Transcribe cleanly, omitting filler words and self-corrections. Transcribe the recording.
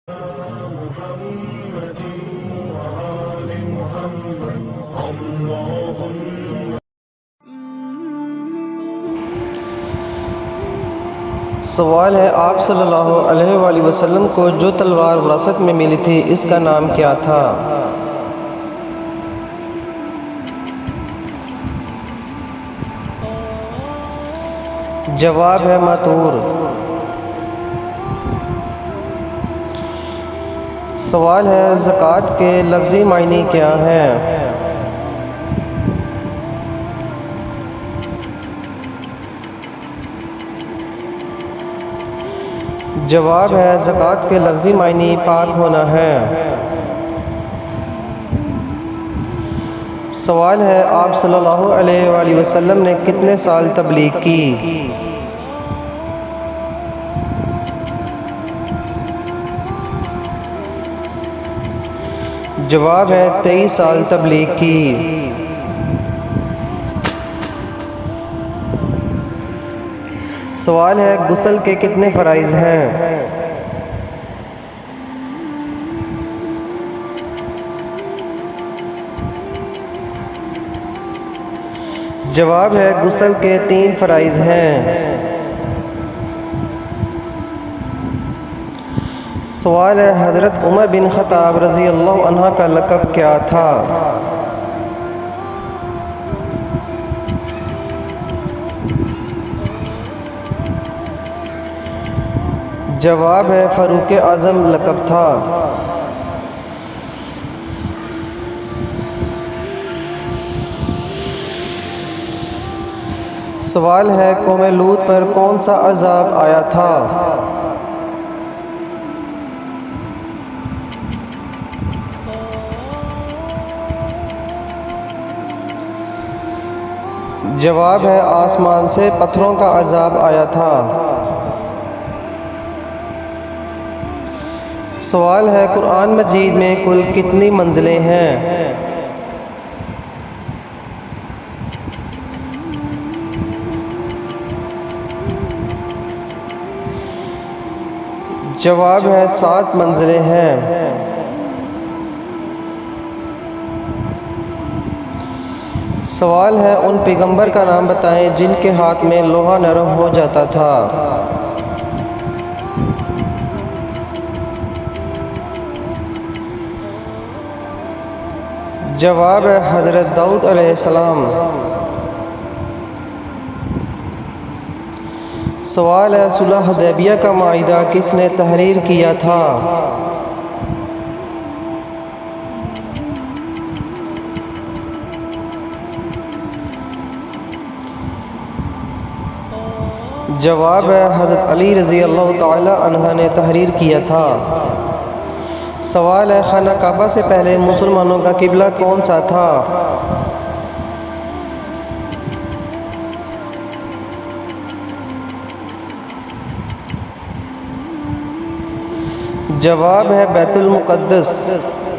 सवाल है, आप सल्लल्लाहु अलैहि वसल्लम को जो तलवार विरासत में मिली थी इसका नाम क्या था? जवाब है मतूर। सवाल है, ज़कात के लफ्ज़ी मायने क्या हैं? जवाब है, ज़कात के लफ्ज़ी मायने पाक होना है। सवाल है, आप सल्लल्लाहु अलैहि वसल्लम ने कितने साल तबलीग की? जवाब है, 23 साल तबलीग की। सवाल है, गुस्ल के कितने फ़राइज़ हैं? जवाब है, गुस्ल के 3 फ़राइज़ हैं। सवाल है, हज़रत उमर बिन ख़त्ताब रज़ी अल्लाह अन्हा का लक़ब क्या था? जवाब है, फ़ारूक आज़म लक़ब था। सवाल है, कौम लूत पर कौन सा अज़ाब आया था? जवाब है, आसमान से पत्थरों का अज़ाब आया था। सवाल है, कुरान मजीद में कुल कितनी मंजिलें हैं? जवाब है, 7 मंजिलें हैं। सवाल है, उन पैगंबर का नाम बताएं जिनके हाथ में लोहा नरम हो जाता था। जवाब है, हज़रत दाऊद अलैहिस्सलाम। सवाल है, सुलह हुदैबिया का माहिदा किसने तहरीर किया था? जवाब है, हज़रत अली रज़ी अल्लाह तआला अन्हा ने तहरीर किया था। सवाल है, खाना काबा से पहले मुसलमानों का किबला कौन सा था? जवाब है, बैतुल मुक़द्दस।